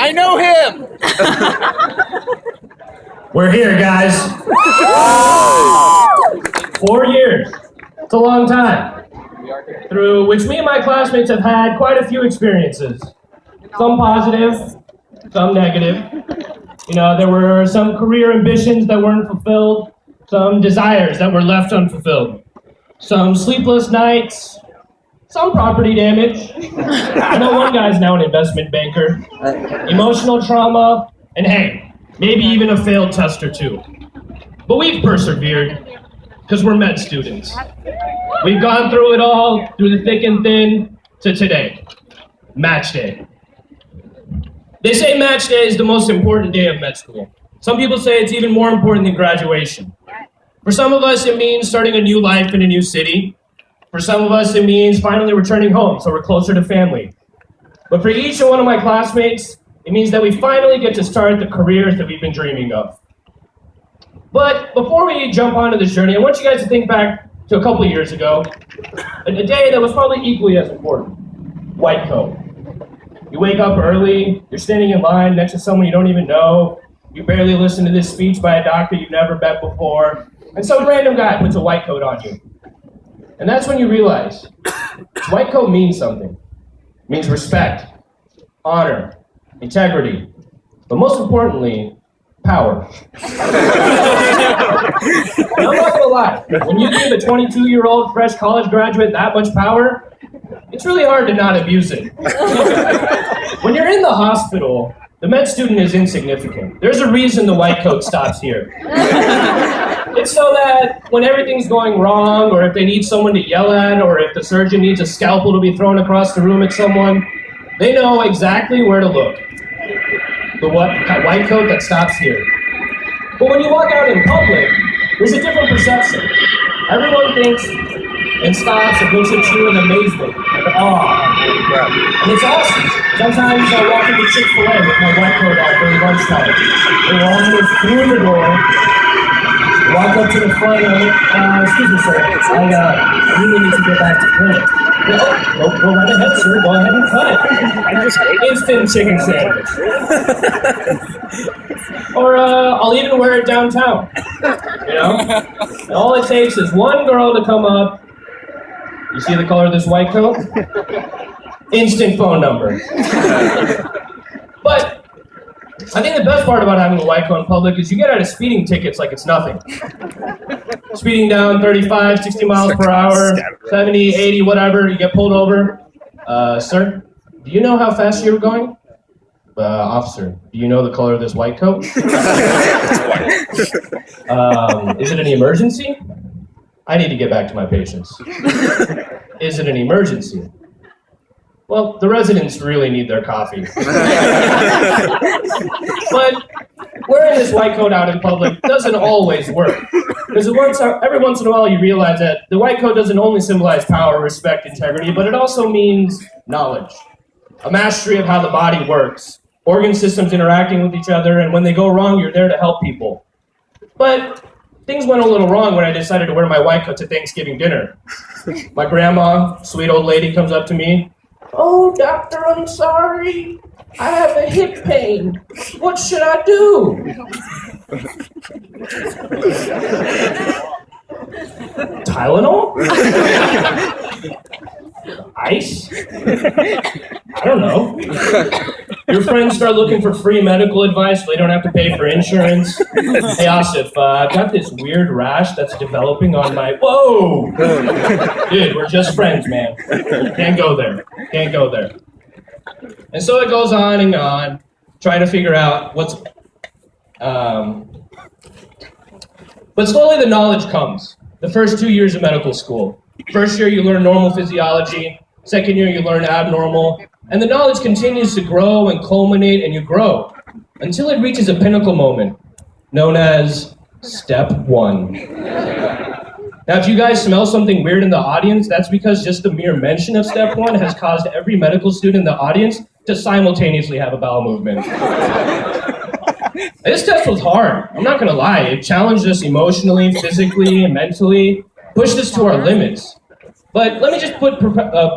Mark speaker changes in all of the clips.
Speaker 1: I know him!
Speaker 2: We're here, guys. 4 years. It's a long time. Through which me and my classmates have had quite a few experiences. Some positive, some negative. You know, there were some career ambitions that weren't fulfilled, some desires that were left unfulfilled, some sleepless nights, some property damage. I know one guy's now an investment banker. Emotional trauma, and hey, maybe even a failed test or two. But we've persevered, because we're med students. We've gone through it all, through the thick and thin, to today, match day. They say match day is the most important day of med school. Some people say it's even more important than graduation. For some of us, it means starting a new life in a new city. For some of us, it means finally returning home, so we're closer to family. But for each one of my classmates, it means that we finally get to start the careers that we've been dreaming of. But before we jump onto this journey, I want you guys to think back to a couple of years ago, a day that was probably equally as important, white coat. You wake up early, you're standing in line next to someone you don't even know, you barely listen to this speech by a doctor you've never met before, and some random guy puts a white coat on you. And that's when you realize, this white coat means something. It means respect, honor, integrity, but most importantly, power. And I'm not gonna lie, when you give a 22-year-old fresh college graduate that much power, it's really hard to not abuse it. When you're in the hospital, the med student is insignificant. There's a reason the white coat stops here. It's so that when everything's going wrong, or if they need someone to yell at, or if the surgeon needs a scalpel to be thrown across the room at someone, they know exactly where to look. The white coat that stops here. But when you walk out in public, there's a different perception. Everyone thinks and stops and looks at you in amazement, like awe. And it's awesome. Sometimes I walk into Chick-fil-A with my white coat on during lunchtime. They walk me through the door, walk up to the front and I'm like, excuse me, sir, I really need to get back to clinic. Go right ahead, sir. Go ahead and cut it. Instant chicken sandwich. Or I'll even wear it downtown. You know? And all it takes is one girl to come up. You see the color of this white coat? Instant phone number. But I think the best part about having a white coat in public is you get out of speeding tickets like it's nothing. Speeding down 35, 60 miles per hour, 70, 80, whatever, you get pulled over. Sir, do you know how fast you were going? Officer, do you know the color of this white coat? Is it an emergency? I need to get back to my patients. Is it an emergency? Well, the residents really need their coffee. But wearing this white coat out in public doesn't always work. Because every once in a while you realize that the white coat doesn't only symbolize power, respect, integrity, but it also means knowledge. A mastery of how the body works, organ systems interacting with each other, and when they go wrong, you're there to help people. But things went a little wrong when I decided to wear my white coat to Thanksgiving dinner. My grandma, sweet old lady, comes up to me. Oh, doctor, I'm sorry. I have a hip pain. What should I do? Tylenol? Ice? I don't know. Your friends start looking for free medical advice so they don't have to pay for insurance. Hey, Asif, I've got this weird rash that's developing on my... Whoa! Dude, we're just friends, man. Can't go there. Can't go there. And so it goes on and on, trying to figure out what's... But slowly the knowledge comes. The first 2 years of medical school. First year you learn normal physiology. Second year you learn abnormal. And the knowledge continues to grow and culminate, and you grow until it reaches a pinnacle moment known as step 1. Now, if you guys smell something weird in the audience, that's because just the mere mention of step 1 has caused every medical student in the audience to simultaneously have a bowel movement. This test was hard. I'm not going to lie. It challenged us emotionally, physically, and mentally, pushed us to our limits. But let me just put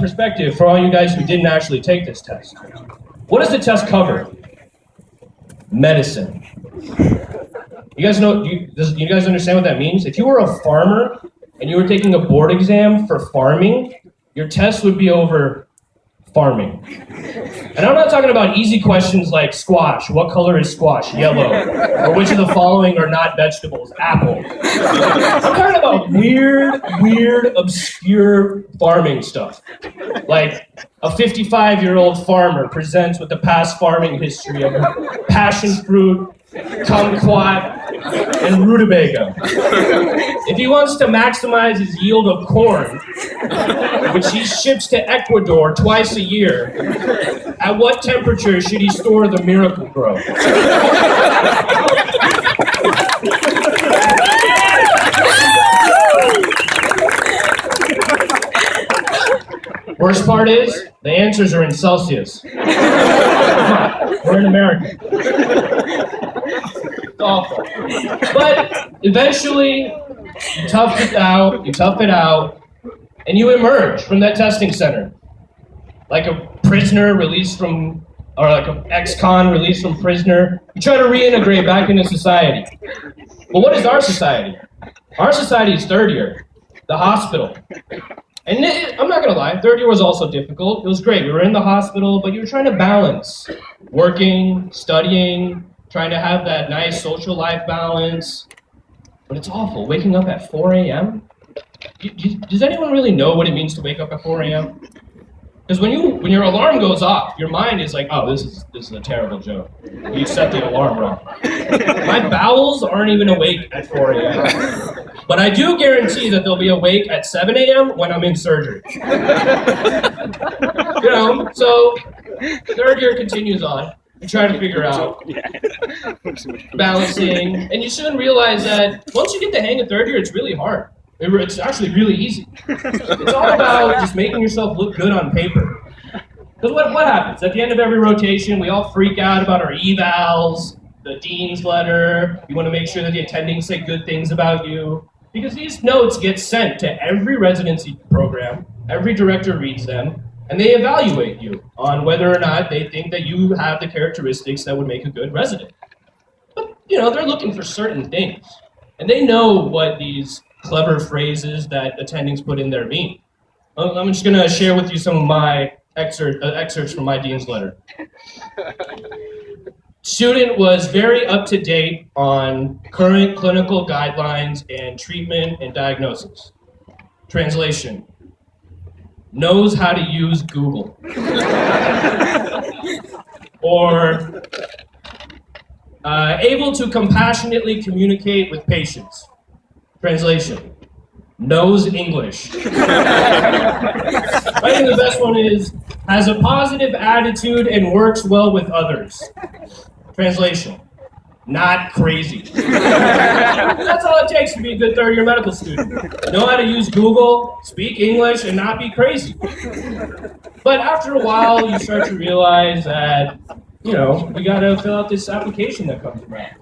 Speaker 2: perspective for all you guys who didn't actually take this test. What does the test cover? medicine. You guys know, do you guys understand what that means? If you were a farmer and you were taking a board exam for farming, your test would be over farming. And I'm not talking about easy questions like squash. What color is squash? Yellow. Or which of the following are not vegetables? Apple. I'm talking about weird, obscure farming stuff. Like a 55-year-old farmer presents with the past farming history of passion fruit, kumquat, and rutabaga. If he wants to maximize his yield of corn, which he ships to Ecuador twice a year, at what temperature should he store the miracle grow? Worst part is, the answers are in Celsius. We're in America. It's awful. But eventually, you tough it out, and you emerge from that testing center. Like a prisoner released from, or like an ex-con released from prisoner. You try to reintegrate back into society. But what is our society? Our society is third year, the hospital. And I'm not gonna lie, third year was also difficult. It was great, we were in the hospital, but you were trying to balance working, studying, trying to have that nice social life balance. But it's awful, waking up at 4 a.m.? Does anyone really know what it means to wake up at 4 a.m.? Because when your alarm goes off, your mind is like, oh, this is a terrible joke. You set the alarm wrong. My bowels aren't even awake at 4 a.m. But I do guarantee that they'll be awake at 7 a.m. when I'm in surgery. So third year continues on. You try to figure out balancing, and you soon realize that once you get the hang of third year, it's really hard. It's actually really easy. It's all about just making yourself look good on paper. Because what happens? At the end of every rotation, we all freak out about our evals, the dean's letter. You want to make sure that the attendings say good things about you. Because these notes get sent to every residency program, every director reads them, and they evaluate you on whether or not they think that you have the characteristics that would make a good resident. But, they're looking for certain things. And they know what these clever phrases that attendings put in there mean. I'm just going to share with you some of my excerpts from my dean's letter. Student was very up to date on current clinical guidelines and treatment and diagnosis. Translation: knows how to use Google. Or able to compassionately communicate with patients. Translation: knows English. I think the best one is, has a positive attitude and works well with others. Translation: not crazy. That's all it takes to be a good third year medical student. Know how to use Google, speak English, and not be crazy. But after a while, you start to realize that, we gotta fill out this application that comes around.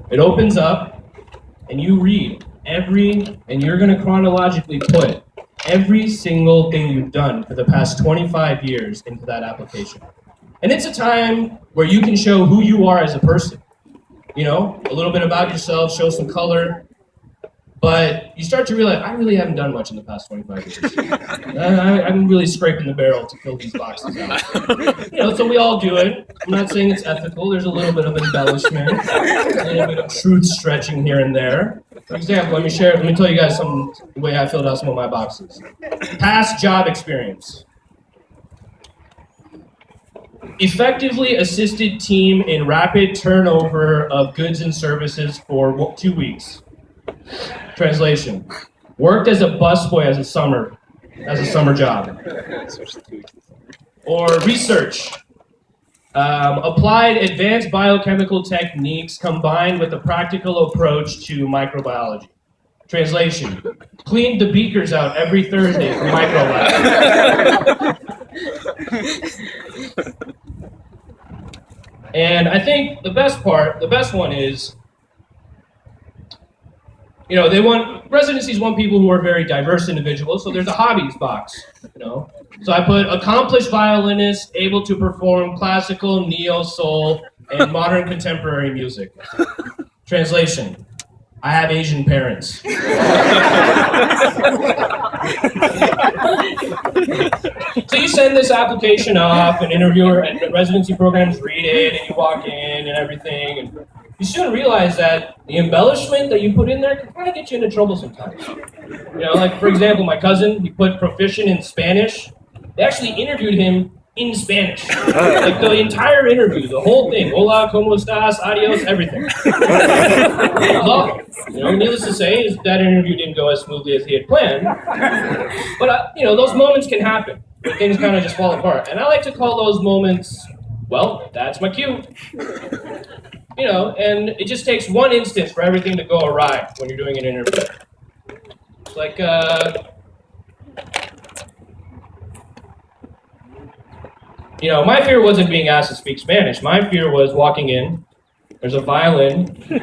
Speaker 2: It opens up, and you read and you're gonna chronologically put every single thing you've done for the past 25 years into that application. And it's a time where you can show who you are as a person. A little bit about yourself, show some color. But you start to realize, I really haven't done much in the past 25 years. I'm really scraping the barrel to fill these boxes out. So we all do it. I'm not saying it's ethical. There's a little bit of embellishment, a little bit of truth stretching here and there. For example, let me tell you guys the way I filled out some of my boxes. Past job experience. Effectively assisted team in rapid turnover of goods and services for 2 weeks. Translation: worked as a busboy as a summer job. Or research: applied advanced biochemical techniques combined with a practical approach to microbiology. Translation: cleaned the beakers out every Thursday for microlab. And I think the best one is, residencies want people who are very diverse individuals, so there's a hobbies box, So I put accomplished violinist, able to perform classical, neo-soul, and modern contemporary music. Translation: I have Asian parents. So you send this application off, an interviewer and the residency programs read it, and you walk in and everything, and you soon realize that the embellishment that you put in there can kind of get you into trouble sometimes. You know, like for example, my cousin, he put proficient in Spanish. They actually interviewed him in Spanish. Like the entire interview, the whole thing. Hola, ¿cómo estás? Adios, everything. It was awful. You know, needless to say, that interview didn't go as smoothly as he had planned. But, you know, those moments can happen. Where things kind of just fall apart. And I like to call those moments, well, that's my cue. You know, and it just takes one instance for everything to go awry when you're doing an interview. It's like, you know, my fear wasn't being asked to speak Spanish. My fear was walking in, there's a violin and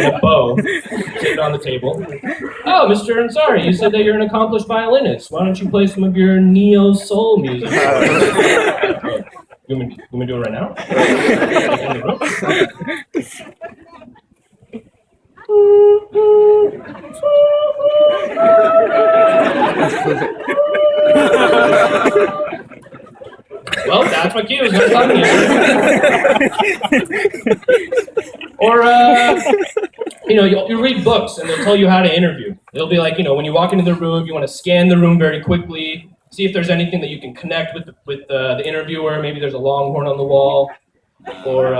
Speaker 2: a bow sitting on the table. Oh, Mr. Ansari, you said that you're an accomplished violinist. Why don't you play some of your neo-soul music? You want me to do it right now? Well, that's my cue. Nice talking to you. Or, you know, you read books and they'll tell you how to interview. It'll be like, you know, when you walk into the room, you want to scan the room very quickly, see if there's anything that you can connect with the interviewer. Maybe there's a longhorn on the wall, or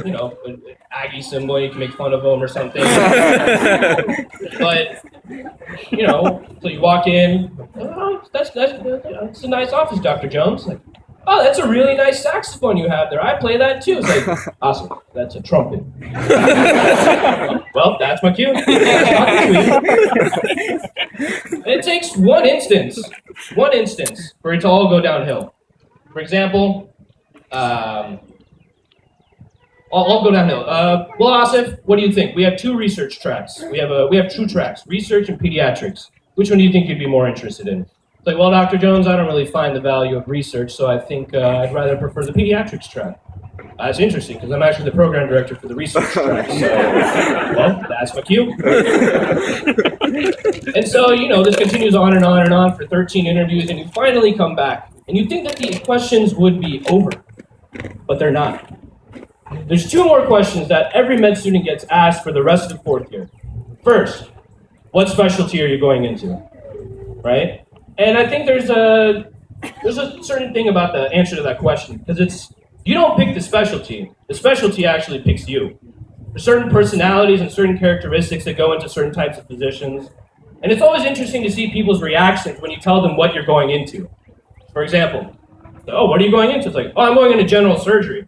Speaker 2: you know, an Aggie symbol. You can make fun of them or something. But you know, so you walk in. Oh, that's a nice office, Dr. Jones. Like, oh, that's a really nice saxophone you have there. I play that too. It's like, awesome. That's a trumpet. Well, that's my cue. It takes one instance for it to all go downhill. For example, I'll go downhill. Well, Asif, what do you think? We have two research tracks. We have two tracks, research and pediatrics. Which one do you think you'd be more interested in? It's like, well, Dr. Jones, I don't really find the value of research, so I think I'd rather prefer the pediatrics track. That's interesting, because I'm actually the program director for the research track, so, well, that's my cue. And so, you know, this continues on and on and on for 13 interviews, and you finally come back, and you think that the questions would be over, but they're not. There's two more questions that every med student gets asked for the rest of the fourth year. First, what specialty are you going into, right? And I think there's a certain thing about the answer to that question, because it's, you don't pick the specialty actually picks you. There's certain personalities and certain characteristics that go into certain types of positions, and it's always interesting to see people's reactions when you tell them what you're going into. For example, oh, what are you going into? It's like, oh, I'm going into general surgery.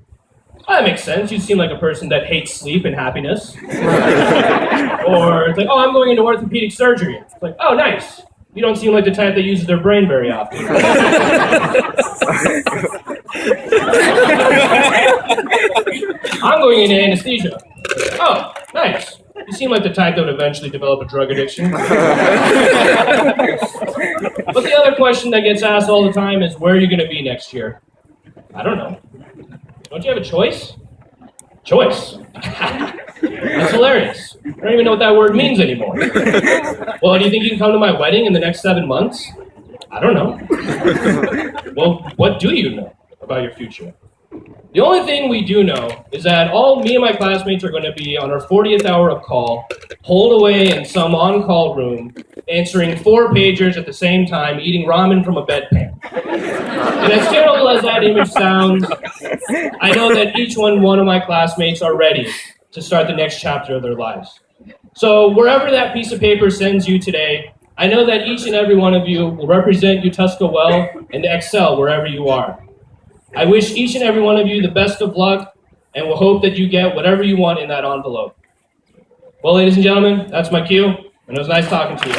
Speaker 2: Oh, that makes sense. You seem like a person that hates sleep and happiness. Or it's like, oh, I'm going into orthopedic surgery. It's like, oh, nice. You don't seem like the type that uses their brain very often. I'm going into anesthesia. Oh, nice. You seem like the type that would eventually develop a drug addiction. But the other question that gets asked all the time is, where are you going to be next year? I don't know. Don't you have a choice? Choice. That's hilarious. I don't even know what that word means anymore. Well, do you think you can come to my wedding in the next 7 months? I don't know. Well, what do you know about your future? The only thing we do know is that me and my classmates are going to be on our 40th hour of call, holed away in some on-call room, answering 4 pagers at the same time, eating ramen from a bedpan. And as terrible as that image sounds, I know that each one of my classmates are ready to start the next chapter of their lives. So wherever that piece of paper sends you today, I know that each and every one of you will represent UTUSCA well and excel wherever you are. I wish each and every one of you the best of luck, and will hope that you get whatever you want in that envelope. Well, ladies and gentlemen, that's my cue, and it was nice talking to you.